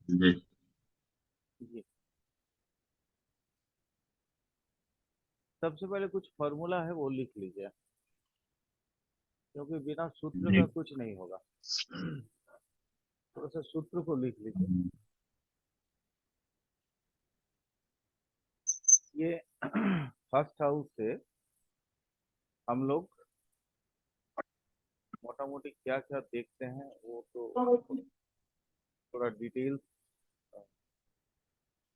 जी। जी। सबसे पहले कुछ फॉर्मूला है वो लिख लीजिए, क्योंकि बिना सूत्र का जी। कुछ नहीं होगा। थोड़ा सा सूत्र को लिख लीजिए। ये फर्स्ट हाउस से हम लोग मोटा मोटी क्या क्या देखते हैं वो तो थोड़ा डिटेल्स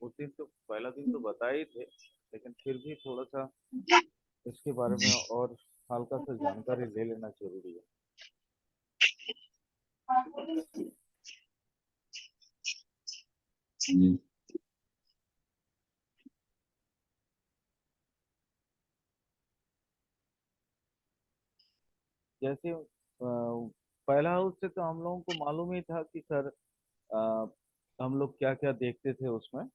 उस दिन तो पहला दिन तो बताए ही थे, लेकिन फिर भी थोड़ा सा इसके बारे में और हल्का सा जानकारी ले लेना जरूरी है। जी। जैसे पहला हाउस से तो हम लोगों को मालूम ही था कि सर हम लोग क्या क्या देखते थे उसमें।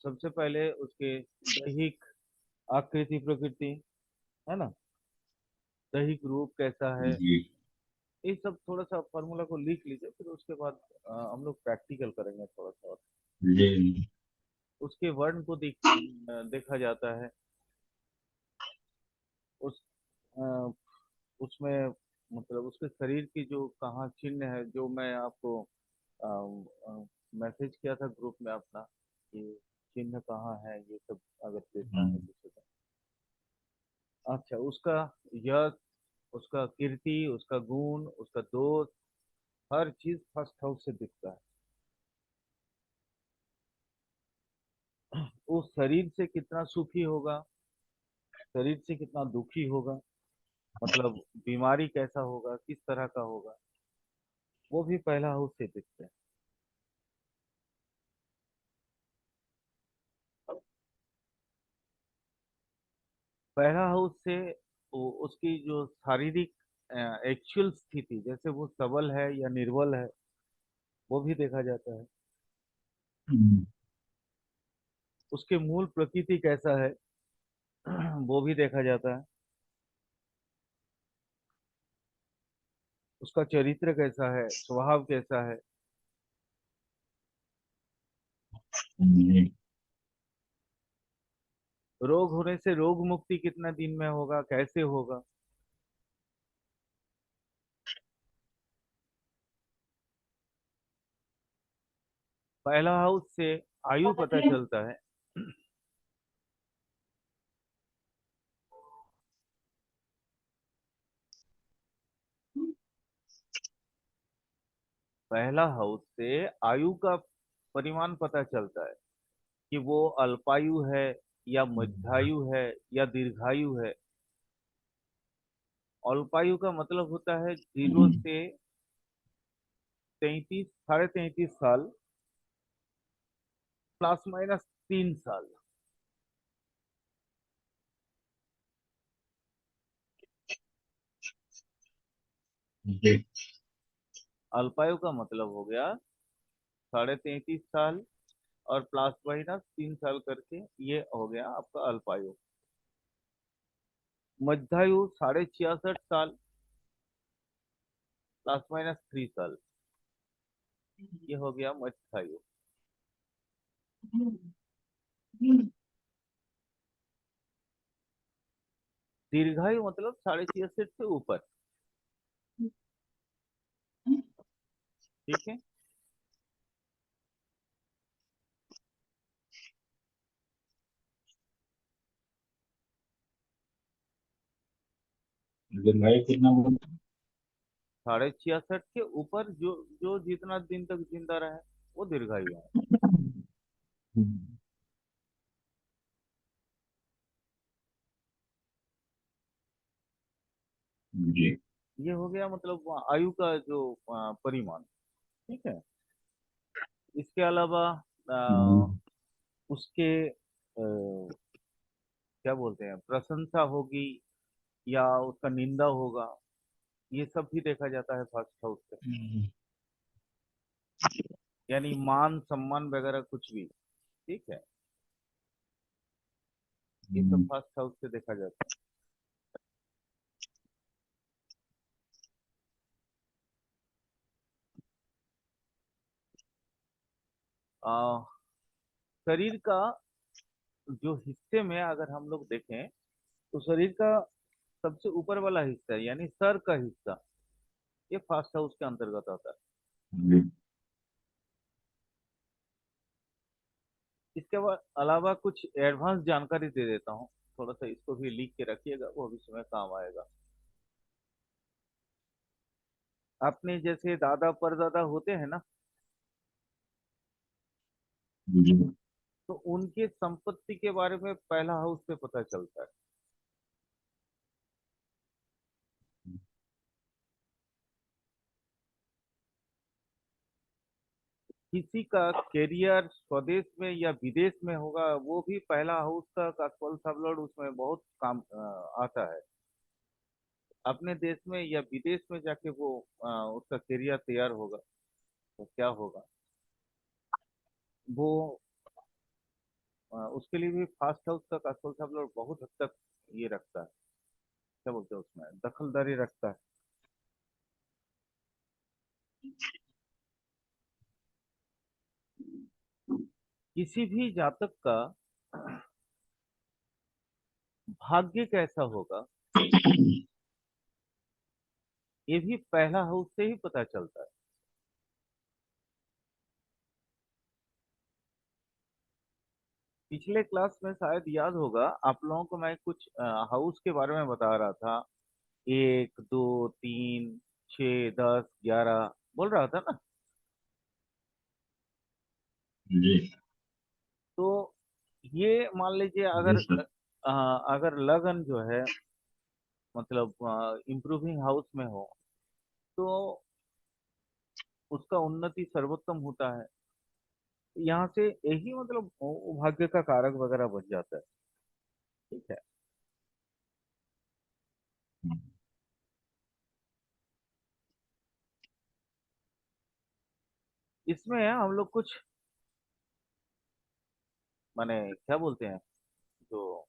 सबसे पहले उसके दैहिक आकृति प्रकृति, है ना, दैहिक रूप कैसा है, जी। ये सब थोड़ा सा फॉर्मूला को लिख लीजिए। फिर उसके बाद हम लोग प्रैक्टिकल करेंगे थोड़ा सा और। जी। उसके वर्ण को देखा जाता है। उस अ, उसमें मतलब उसके शरीर की जो कहाँ चिन्ह है, जो मैं आपको मैसेज किया था ग्रुप में अपना कि चिन्ह कहाँ है, ये सब अगर देखना है किसी को। अच्छा, उसका यश, उसका कीर्ति, उसका गुण, उसका दोष, हर चीज फर्स्ट हाउस से दिखता है। वो शरीर से कितना सुखी होगा, शरीर से कितना दुखी होगा, मतलब बीमारी कैसा होगा, किस तरह का होगा, वो भी पहला हाउस से दिखते हैं। पहला हाउस से उसकी जो शारीरिक एक्चुअल स्थिति, जैसे वो सबल है या निर्बल है, वो भी देखा जाता है। उसके मूल प्रकृति कैसा है वो भी देखा जाता है। उसका चरित्र कैसा है, स्वभाव कैसा है। जी। रोग होने से रोग मुक्ति कितना दिन में होगा, कैसे होगा। पहला हाउस से आयु पता चलता है। पहला हाउस से आयु का परिमाण पता चलता है कि वो अल्पायु है या मध्यायु है या दीर्घायु है। अल्पायु का मतलब होता है 0 से 33, 33.5 साल, ±3 साल। जी। अल्पायु का मतलब हो गया 33.5 साल और ±3 साल करके, ये हो गया आपका अल्पायु। मध्यायु 66.5 साल, ±3 साल, ये हो गया मध्यायु। दीर्घायु मतलब 66.5 से ऊपर। ठीक है। भाई कितना बोलते 66.5 के ऊपर जो जो जितना दिन तक जिंदा रहे वो दीर्घायु है। हैं? जी। ये हो गया मतलब आयु का जो परिमाण। ठीक है। इसके अलावा हम्म। उसके क्या बोलते हैं, प्रशंसा होगी या उसका निंदा होगा, ये सब भी देखा जाता है फर्स्ट हाउस से। यानी मान सम्मान वगैरह कुछ भी। ठीक है। ये सब फर्स्ट हाउस से देखा जाता है। आ, शरीर का जो हिस्से में अगर हम लोग देखें तो शरीर का सबसे ऊपर वाला हिस्सा यानी सर का हिस्सा ये फास्ट हाउस के अंतर्गत आता है। जी इसके बाद अलावा कुछ एडवांस जानकारी दे देता हूँ, थोड़ा सा इसको भी लिख के रखिएगा, वो भविष्य में काम आएगा। अपने जैसे दादा परदादा होते हैं ना, जी तो उनके संपत्ति के बारे में पहला हाउस से पता चलता है। किसी का करियर स्वदेश में या विदेश में होगा, वो भी पहला हाउस का फल सब लॉर्ड उसमें बहुत काम आता है। अपने देश में या विदेश में जाके वो उसका करियर तैयार होगा तो क्या होगा, वो उसके लिए भी फास्ट हाउस का फल सब लॉर्ड बहुत हद तक ये रखता है, क्या बोलते हैं उसमें, दखलदारी रखता है। किसी भी जातक का भाग्य कैसा होगा, ये भी पहला हाउस से ही पता चलता है। पिछले क्लास में शायद याद होगा आप लोगों को, मैं कुछ हाउस के बारे में बता रहा था, 1 2 3 6 10 11 बोल रहा था ना। जी तो ये मान लीजिए जी अगर सर। अगर लगन जो है मतलब इम्प्रूविंग हाउस में हो तो उसका उन्नति सर्वोत्तम होता है। यहाँ से यही मतलब वो भाग्य का कारक वगैरह बन जाता है। ठीक है। इसमें हम लोग कुछ माने क्या बोलते हैं, जो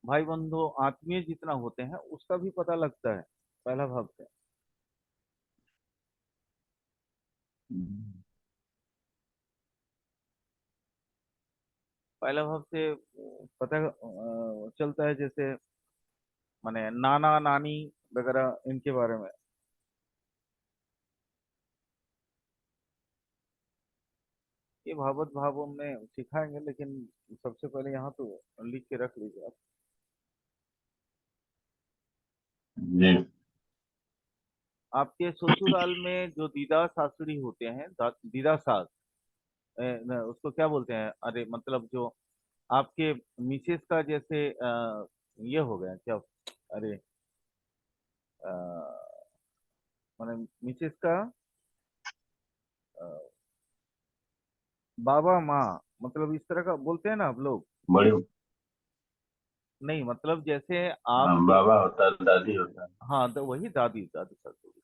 भाई बंधु आत्मीय जितना होते हैं उसका भी पता लगता है पहला भाव से। पहला भाव से पता चलता है, जैसे माने नाना नानी वगैरह इनके बारे में। ये भावत भाव में सिखाएंगे, लेकिन सबसे पहले यहाँ तो लिख के रख लीजिए आप। जी आपके ससुराल में जो दीदा सासुरी होते हैं, दीदा सास, उसको क्या बोलते हैं, अरे मतलब जो आपके मिसेस का जैसे ये हो गया क्या, अरे माने मिसेस का अ, बाबा माँ, मतलब इस तरह का बोलते हैं ना आप लोग। बड़े। नहीं मतलब जैसे हाँ, आपके, बाबा होता है, दादी होता है। हाँ तो वही दादी, दादी सासुरी,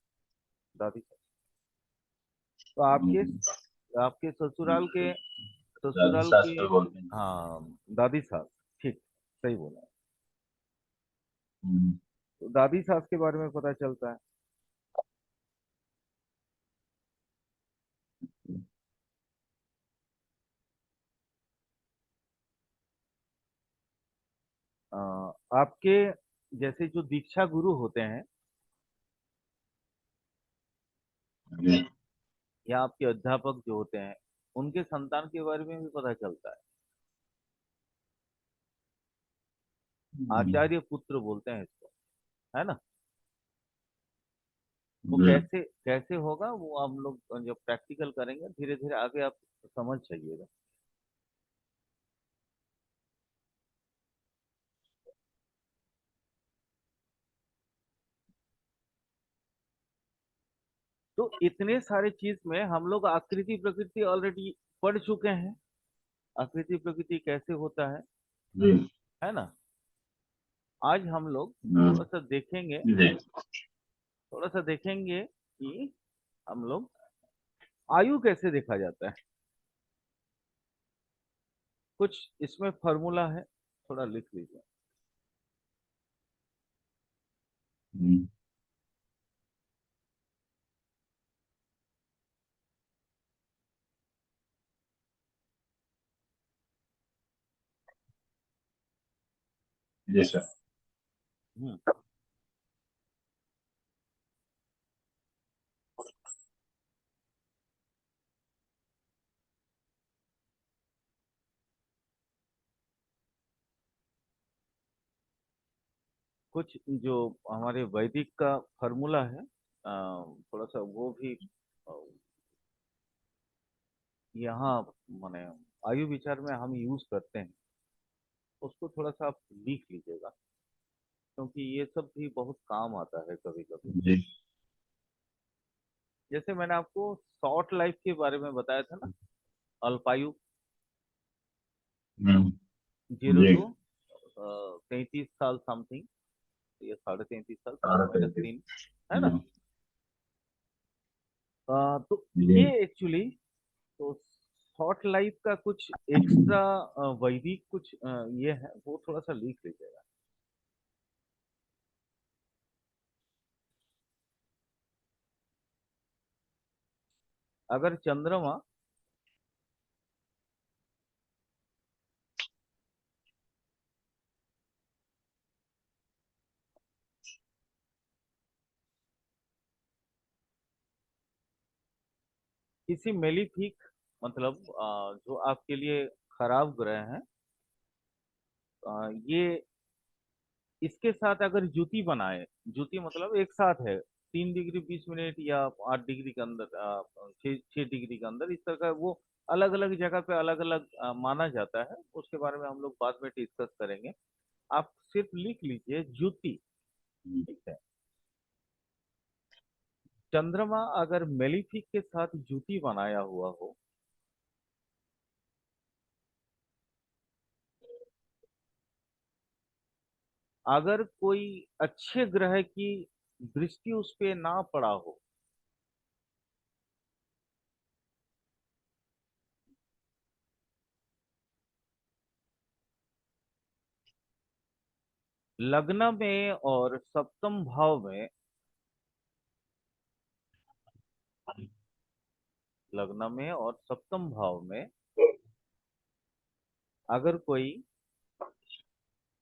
दादी सासुरी। तो आपके हम्म, आपके ससुराल के, दादी ससुराल सास के, पे बोलते हैं। हाँ दादी सास, ठीक, सही बोला। हम्म, तो दादी सास के बारे में पता चलता है। अ, आपके जैसे जो दीक्षा गुरु होते हैं जी या आपके अध्यापक जो होते हैं, उनके संतान के बारे में भी पता चलता है। हम्म, आचार्य पुत्र बोलते हैं इसको, है ना। वो जी कैसे कैसे होगा वो हम लोग जब प्रैक्टिकल करेंगे धीरे धीरे आगे आप समझ जाइएगा। तो इतने सारे चीज में हम लोग आकृति प्रकृति ऑलरेडी पढ़ चुके हैं, आकृति प्रकृति कैसे होता जी है ना। आज हम लोग हम्म, थोड़ा सा देखेंगे, जी थोड़ा सा देखेंगे कि हम लोग आयु कैसे देखा जाता है। कुछ इसमें फॉर्मूला है, थोड़ा लिख लीजिए। हम्म, Yes, sir. हम्म, कुछ जो हमारे वैदिक का फॉर्मूला है, थोड़ा सा वो भी अ, यहाँ माने आयु विचार में हम यूज करते हैं, उसको थोड़ा सा आप लिख लीजिएगा, क्योंकि ये सब भी बहुत काम आता है कभी कभी। जी। जैसे मैंने आपको शॉर्ट लाइफ के बारे में बताया था ना, अल्पायु, हम्म। 0 जी। टू 33 साल समथिंग, ये 33.5 साल, प्लस सारा माइनस तरीके 3, है से। ना। तो जी। ये एक्चुअली, तो शॉर्ट लाइफ का कुछ एक्स्ट्रा वैदिक कुछ ये है, वो थोड़ा सा लिख लीजिएगा। अगर चंद्रमा किसी मेलिफिक, मतलब जो आपके लिए खराब ग्रह हैं, ये इसके साथ अगर जुति बनाए, जुति मतलब एक साथ है 3 डिग्री 20 मिनट या 8 डिग्री के अंदर, 6 डिग्री के अंदर, इस तरह का वो अलग अलग जगह पे अलग अलग माना जाता है, उसके बारे में हम लोग बाद में डिस्कस करेंगे। आप सिर्फ लिख लीजिए ज्योति, ठीक है। चंद्रमा अगर मेलिफिक के साथ ज्योति बनाया हुआ हो, अगर कोई अच्छे ग्रह की दृष्टि उस पे ना पड़ा हो, लग्न में और सप्तम भाव में, लग्न में और सप्तम भाव में अगर कोई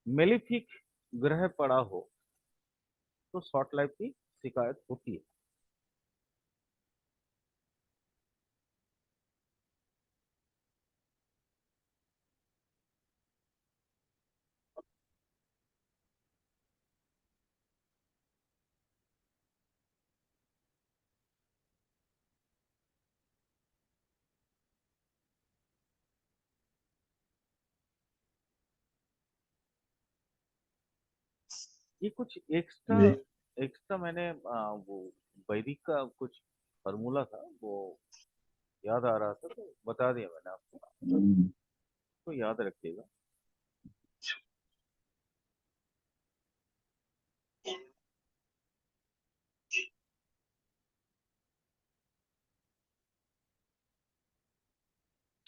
मेलिफिक ग्रह पड़ा हो, तो शॉर्ट लाइफ की शिकायत होती है। ये कुछ एक्स्ट्रा, जी। एक्स्ट्रा मैंने वो वैदिक का कुछ फॉर्मूला था, वो याद आ रहा था तो बता दिया मैंने आपको, हम्म। तो याद रखिएगा।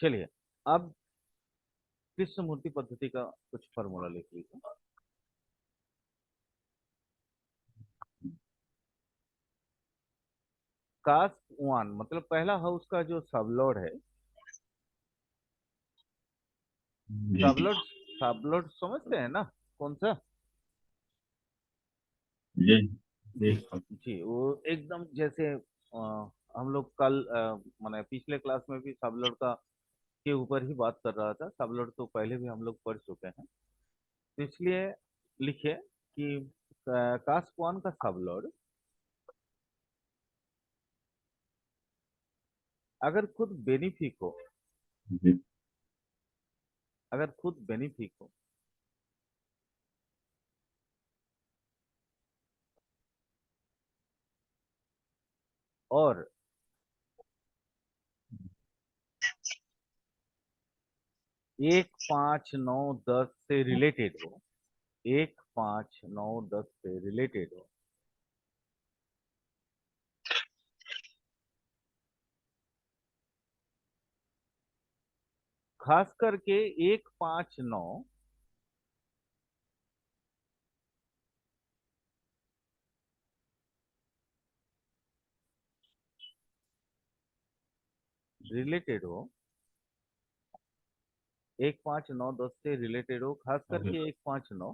चलिए, अब कृष्ण मूर्ति पद्धति का कुछ फॉर्मूला लिख लीजिए। कास्ट वन मतलब पहला हाउस का जो सबलॉर्ड है, जी। सबलॉर्ड, सबलॉर्ड समझते हैं ना, कौन सा। जी। जी। जी, जी वो एकदम जैसे हम लोग कल माने पिछले क्लास में भी सबलॉर्ड का के ऊपर ही बात कर रहा था, सबलॉर्ड तो पहले भी हम लोग पढ़ चुके हैं, तो इसलिए लिखे कि कास्पॉन का सबलॉर्ड अगर खुद बेनिफिक हो, जी। अगर खुद बेनिफिक हो, और 1 5 9 10 से रिलेटेड हो, 1 5 9 10 से रिलेटेड हो, खास करके 1 5 9 रिलेटेड हो, 1 5 9 10 से रिलेटेड हो, खास करके 1 5 9,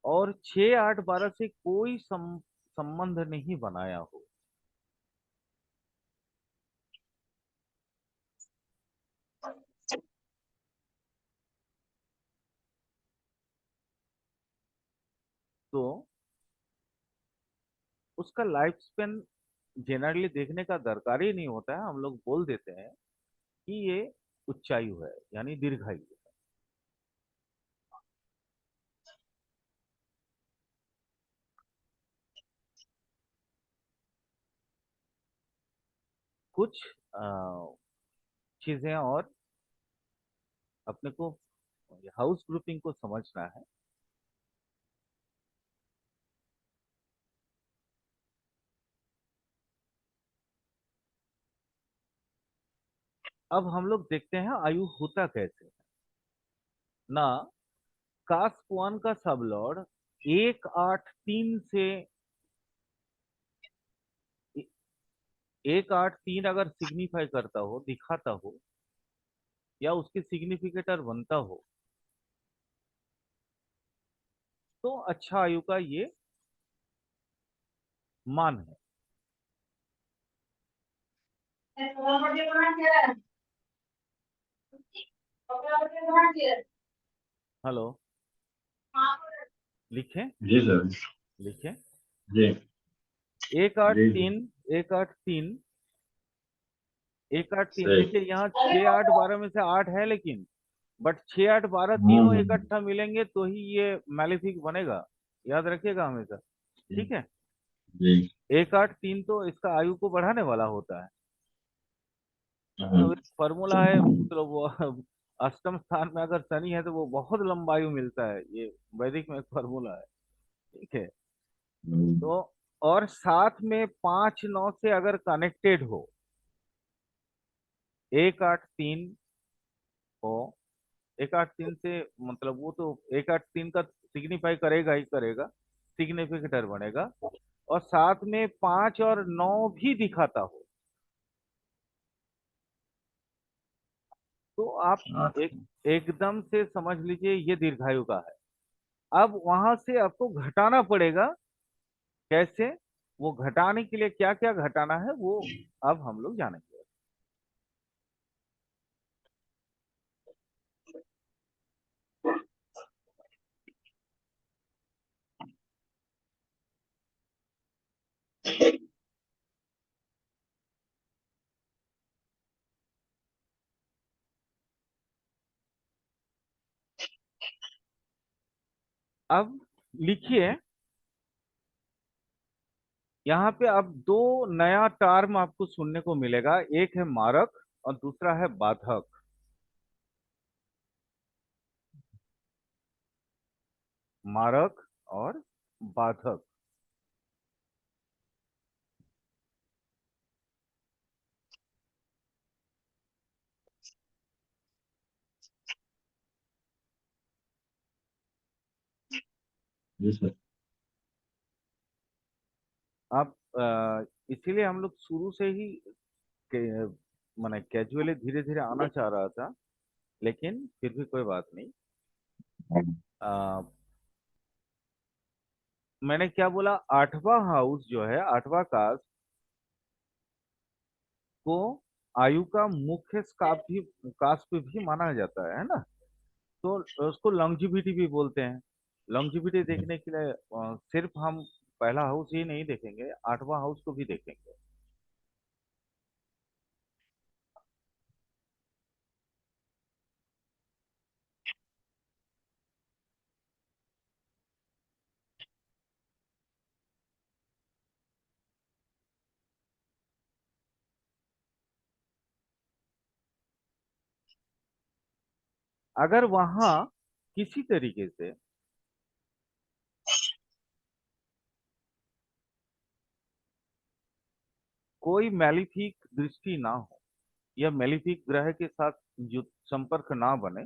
और 6, 8, 12 से कोई संबंध नहीं बनाया हो, तो उसका लाइफ स्पेन जनरली देखने का दरकार ही नहीं होता है। हम लोग बोल देते हैं कि ये उच्चायु है, यानी दीर्घायु है। कुछ चीजें और अपने को हाउस ग्रुपिंग को समझना है। अब हम लोग देखते हैं आयु होता कैसे है। ना, कास्प 1 का सब लॉर्ड 1, 8, 3 से 1, 8, 3 अगर सिग्निफाई करता हो, दिखाता हो, या उसके सिग्निफिकेटर बनता हो, तो अच्छा आयु का ये मान है। हेलो, लिखें, जी सर। लिखें। जी 1, 8, 3, जी। 1, 8, 3, 1, 8, 3। सही। देखिए यहाँ 6, 8, 12 में से 8 है, लेकिन बट 6, 8, 12 तीनों हम्म। इकट्ठा मिलेंगे तो ही ये मैलेफिक बनेगा। याद रखिएगा हमेशा। ठीक है। जी। 1, 8, 3 तो इसका आयु को बढ़ाने वाला होता है। हम्म। अब फॉर्मूला है, मतलब वो अष्टम स्थान में अगर शनि है तो वो बहुत लंबा आयु मिलता है। ये वैदिक में एक फॉर्मूला है। ठीक है। हम्म। तो और साथ में 5, 9 से अगर कनेक्टेड हो, 1, 8, 3 हो, 1, 8, 3 से मतलब वो तो 1, 8, 3 का सिग्निफाई करेगा ही करेगा, सिग्निफिकेटर बनेगा। और साथ में 5 और 9 भी दिखाता हो, तो आप एक एकदम से समझ लीजिए ये दीर्घायु का है। अब वहां से आपको घटाना पड़ेगा। कैसे? वो घटाने के लिए क्या क्या घटाना है वो अब हम लोग जानेंगे। अब लिखिए, यहाँ पे अब दो नया टर्म आपको सुनने को मिलेगा। एक है मारक और दूसरा है बाधक। मारक और बाधक। जी सर। अब इसीलिए हम लोग शुरू से ही माने कैजुअली धीरे धीरे आना चाह रहा था, लेकिन फिर भी कोई बात नहीं। अ, मैंने क्या बोला, 8वां हाउस जो है, 8वां कास्ट को आयु का मुख्य कास्ट भी माना जाता है ना। तो उसको लॉन्जिविटी भी बोलते हैं। लॉन्जिविटी देखने के लिए सिर्फ हम पहला हाउस ही नहीं देखेंगे, 8वां हाउस को भी देखेंगे। अगर वहां किसी तरीके से कोई मैलिफिक दृष्टि ना हो, या मैलिफिक ग्रह के साथ जो संपर्क ना बने,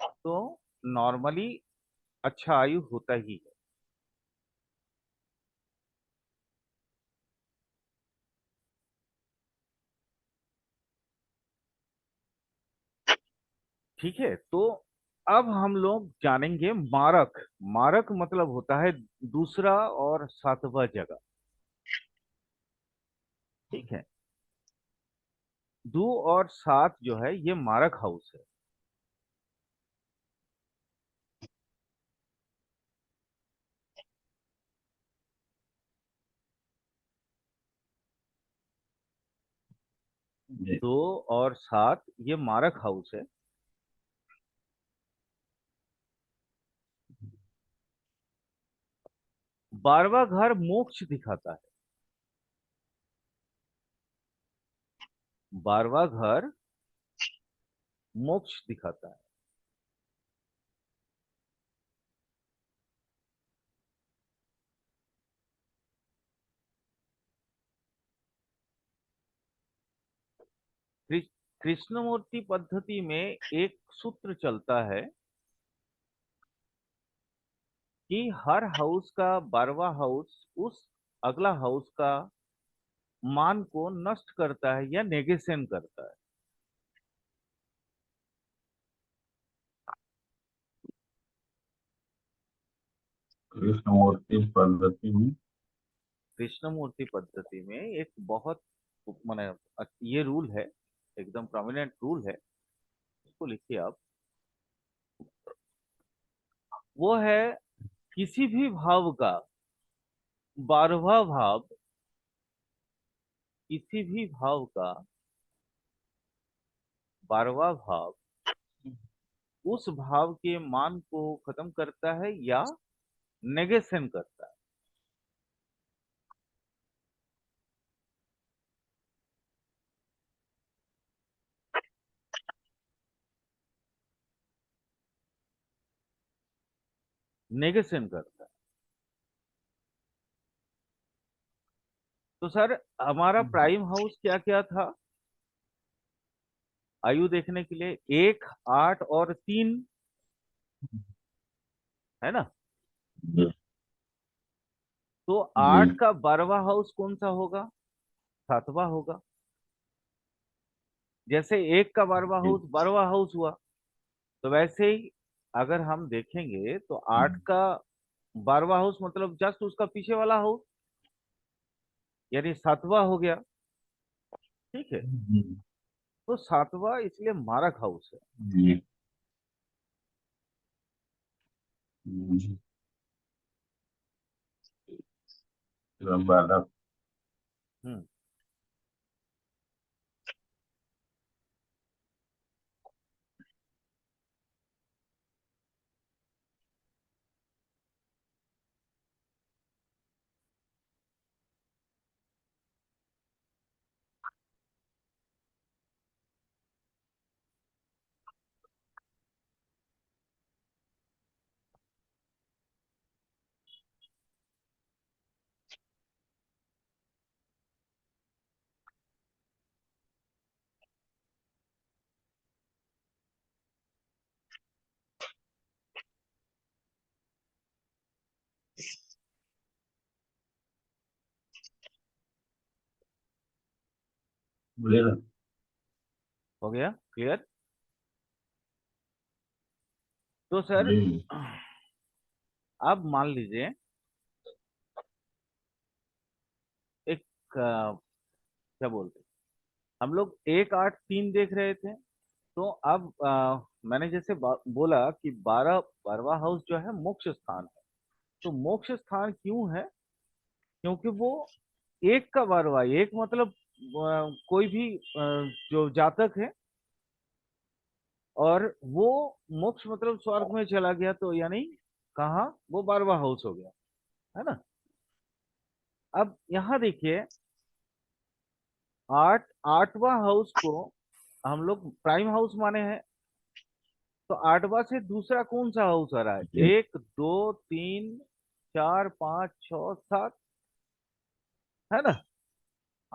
तो नॉर्मली अच्छा आयु होता ही है। ठीक है, तो अब हम लोग जानेंगे मारक। मारक मतलब होता है दूसरा और सातवां जगह। ठीक है, 2 और 7 जो है ये मारक हाउस है। जी। 2 और 7 ये मारक हाउस है। 12वां घर मोक्ष दिखाता है। 12वां घर मोक्ष दिखाता है। कृ- कृष्णमूर्ति पद्धति में एक सूत्र चलता है कि हर हाउस का 12वां हाउस उस अगला हाउस का मान को नष्ट करता है या नेगेशन करता है। कृष्णमूर्ति पद्धति में। कृष्णमूर्ति पद्धति में एक बहुत माने ये रूल है, एकदम प्रोमिनेंट रूल है। इसको लिखिए आप। वो है किसी भी भाव का 12वां भाव, किसी भी भाव का 12वां भाव उस भाव के मान को खत्म करता है या नेगेशन करता है। नेगेशन करता है। तो सर हमारा प्राइम हाउस क्या क्या था आयु देखने के लिए? 1, 8 और 3, है ना? जी। तो जी। 8 का 12वां हाउस कौन सा होगा? 7वां होगा। जैसे 1 का 12वां जी। हाउस 12वां हाउस हुआ, तो वैसे ही अगर हम देखेंगे तो 8 का 12वां हाउस मतलब जस्ट उसका पीछे वाला हाउस, यानी 7वां हो गया। ठीक है, जी। तो 7वां इसलिए मारक हाउस है। जी। जी। बालक। हम्म। बोलिए ना। हो गया क्लियर? तो सर जी। अब मान लीजिए एक क्या बोलते हैं, हम लोग 1, 8, 3 देख रहे थे। तो अब मैंने जैसे बोला कि 12वां हाउस जो है मोक्ष स्थान है। तो मोक्ष स्थान क्यों है? क्योंकि वो 1 का 12वां, एक मतलब कोई भी जो जातक है और वो मोक्ष मतलब स्वर्ग में चला गया, तो यानी कहाँ वो 12वां हाउस हो गया, है ना? अब यहाँ देखिए, 8वां हाउस को हम लोग प्राइम हाउस माने हैं। तो 8वां से दूसरा कौन सा हाउस आ रहा है? जी। 1, 2, 3, 4, 5, 6, 7, है ना?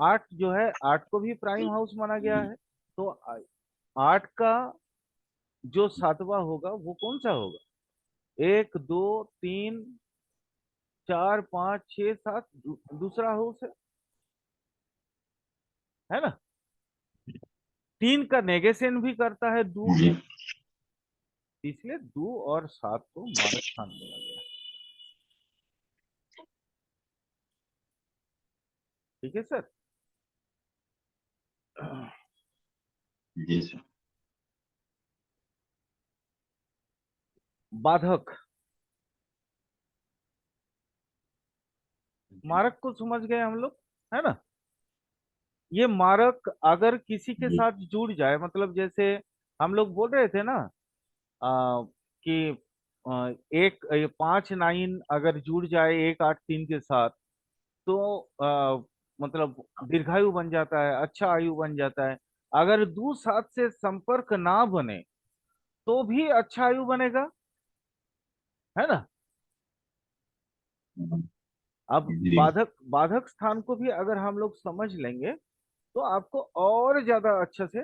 8 जो है, 8 को भी प्राइम हाउस माना गया जी। है। तो 8 का जो 7वां होगा वो कौन सा होगा? 1, 2, 3, 4, 5, 6, 7 दूसरा हाउस है ना? 3 का नेगेशन भी करता है 2। जी। इसलिए 2 और 7 को मारक स्थान बोला गया। ठीक है सर। जी सर। बाधक, मारक को समझ गए हम लोग, है ना। ये मारक अगर किसी के जी। साथ जुड़ जाए, मतलब जैसे हम लोग बोल रहे थे ना, कि एक 5 9 अगर जुड़ जाए 1 8 3 के साथ, तो मतलब दीर्घायु बन जाता है, अच्छा आयु बन जाता है। अगर 2 7 से संपर्क ना बने तो भी अच्छा आयु बनेगा, है ना। हाँ, अब जी। बाधक बाधक स्थान को भी अगर हम लोग समझ लेंगे तो आपको और ज्यादा अच्छे से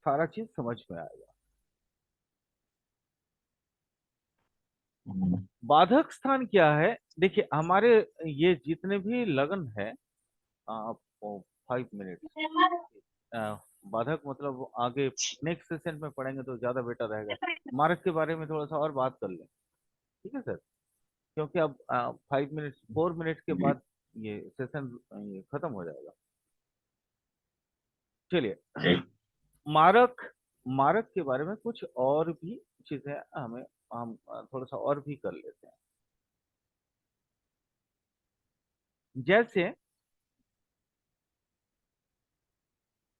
सारा चीज समझ में आएगा। हाँ, बाधक स्थान क्या है? देखिए हमारे ये जितने भी लगन है, 5 मिनट, बाधक मतलब आगे नेक्स्ट सेशन में पढ़ेंगे तो ज्यादा बेटर रहेगा। मार्क के बारे में थोड़ा सा और बात कर लें, ठीक है सर। क्योंकि अब 5 मिनट 4 मिनट के जी। बाद ये सेशन ये खत्म हो जाएगा। चलिए, ठीक। मारक मारक के बारे में कुछ और भी चीजें हम थोड़ा सा और भी कर लेते हैं। जैसे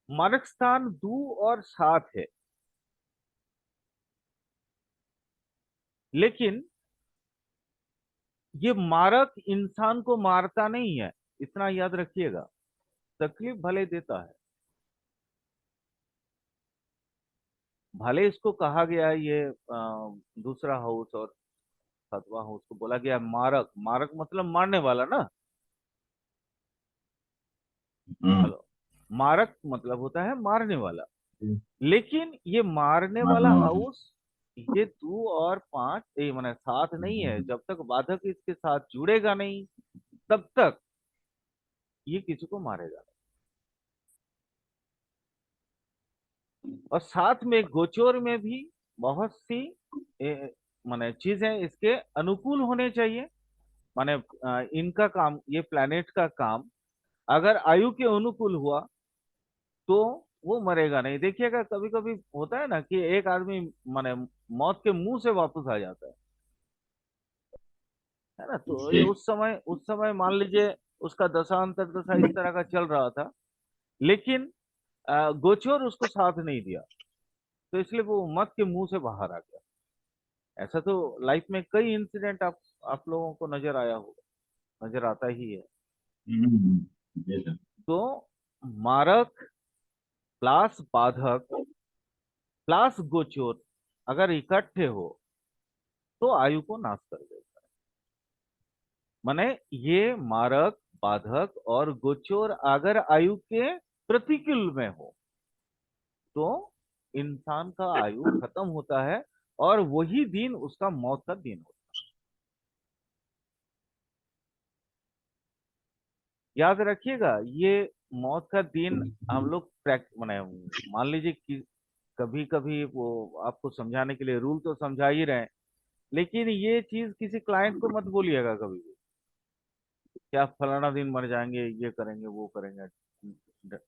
मारक स्थान 2 और 7 है, लेकिन ये मारक इंसान को मारता नहीं है, इतना याद रखिएगा। तकलीफ भले देता है, भले इसको कहा गया है ये दूसरा हाउस और 7वां हाउस को बोला गया है मारक। मारक मतलब मारने वाला ना। हाँ, हेलो, मारक मतलब होता है मारने वाला। लेकिन ये मारने वाला मारने वाला। हाउस, ये 2 और 5 ये माने 7 नहीं है। जब तक बाधक इसके साथ जुड़ेगा नहीं, तब तक ये किसी को मारेगा नहीं। और साथ में गोचर में भी बहुत सी माने चीजें इसके अनुकूल होने चाहिए। माने इनका काम, ये प्लैनेट का काम अगर आयु के अनुकूल हुआ तो वो मरेगा नहीं। देखिएगा कभी कभी होता है ना कि एक आदमी माने मौत के मुंह से वापस आ जाता है ना। तो ये जी। उस समय मान लीजिए उसका दशांतर दशा इस तरह का चल रहा था, लेकिन गोचर उसको साथ नहीं दिया, तो इसलिए वो मौत के मुंह से बाहर आ गया। ऐसा तो लाइफ में कई इंसिडेंट आप लोगों को नजर आया होगा, नजर आता ही है। जी सर। तो मारक प्लस बाधक प्लस गोचर अगर इकट्ठे हो तो आयु को नाश कर देगा। माने ये मारक बाधक और गोचर अगर आयु के प्रतिकूल में हो तो इंसान का आयु खत्म होता है, और वही दिन उसका मौत का दिन होता है। याद रखिएगा, ये मौत का दिन हम लोग माने मान लीजिए कि कभी कभी वो आपको समझाने के लिए रूल तो समझा ही रहे हैं, लेकिन ये चीज किसी क्लाइंट को मत बोलिएगा कभी भी कि आप फलाना दिन मर जाएंगे, ये करेंगे वो करेंगे।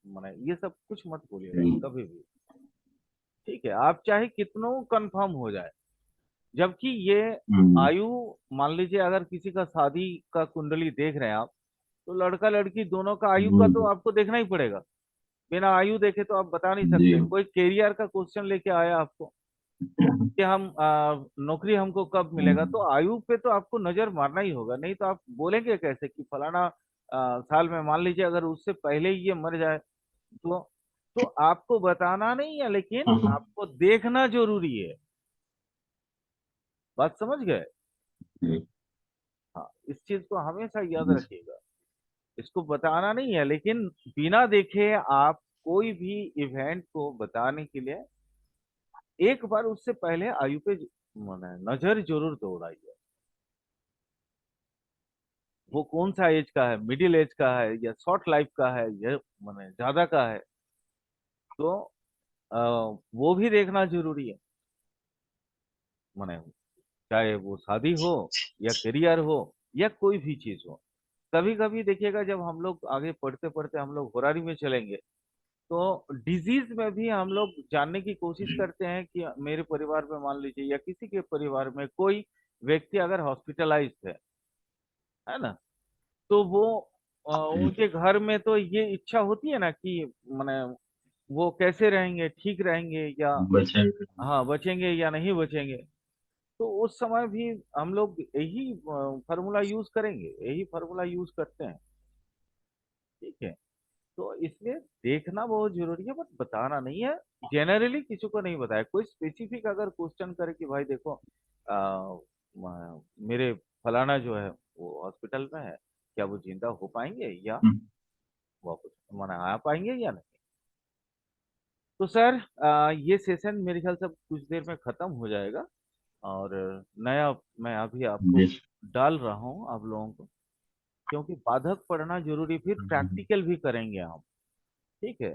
माने ये सब कुछ मत बोलिएगा कभी भी। ठीक है, आप चाहे कितनों कंफर्म हो जाए, जबकि ये आयु, मान लीजिए अगर किसी का शादी का कुंडली देख रहे हैं आप, तो लड़का लड़की दोनों का आयु का तो आपको देखना ही पड़ेगा। बिना आयु देखे तो आप बता नहीं जी। सकते। कोई कैरियर का क्वेश्चन लेके आया आपको कि हम नौकरी हमको कब मिलेगा, तो आयु पे तो आपको नजर मारना ही होगा। नहीं तो आप बोलेंगे कैसे कि फलाना साल में, मान लीजिए अगर उससे पहले ही ये मर जाए, तो आपको बताना नहीं है, लेकिन आपको देखना जरूरी है। बात समझ गए? हाँ, इस चीज को हमेशा याद रखिएगा। इसको बताना नहीं है, लेकिन बिना देखे आप कोई भी इवेंट को बताने के लिए एक बार उससे पहले आयु पे माने नजर जरूर दौड़ाइए। वो कौन सा एज का है, मिडिल एज का है या शॉर्ट लाइफ का है या माने ज्यादा का है, तो वो भी देखना जरूरी है। माने चाहे वो शादी हो या करियर हो या कोई भी चीज हो। कभी कभी देखिएगा जब हम लोग आगे पढ़ते पढ़ते हम लोग होरारी में चलेंगे तो डिजीज में भी हम लोग जानने की कोशिश करते हैं कि मेरे परिवार में मान लीजिए या किसी के परिवार में कोई व्यक्ति अगर हॉस्पिटलाइज्ड है ना, तो वो उनके घर में तो ये इच्छा होती है ना कि माने वो कैसे रहेंगे, ठीक रहेंगे या बच्चे। हाँ बचेंगे या नहीं बचेंगे। तो उस समय भी हम लोग यही फार्मूला यूज करेंगे, यही फार्मूला यूज करते हैं। ठीक है, तो इसलिए देखना बहुत जरूरी है बट बताना नहीं है। जनरली किसी को नहीं बताया, कोई स्पेसिफिक अगर क्वेश्चन करे कि भाई देखो मेरे फलाना जो है वो हॉस्पिटल में है, क्या वो जिंदा हो पाएंगे या वापस माना आ पाएंगे या नहीं। तो सर ये सेशन मेरे ख्याल से अब कुछ देर में खत्म हो जाएगा और नया मैं अभी आपको जी डाल रहा हूँ आप लोगों को, क्योंकि बाधक पढ़ना जरूरी, फिर प्रैक्टिकल भी करेंगे हम। ठीक है,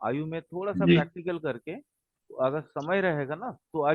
आयु में थोड़ा सा जी। प्रैक्टिकल करके, तो अगर समय रहेगा ना तो आज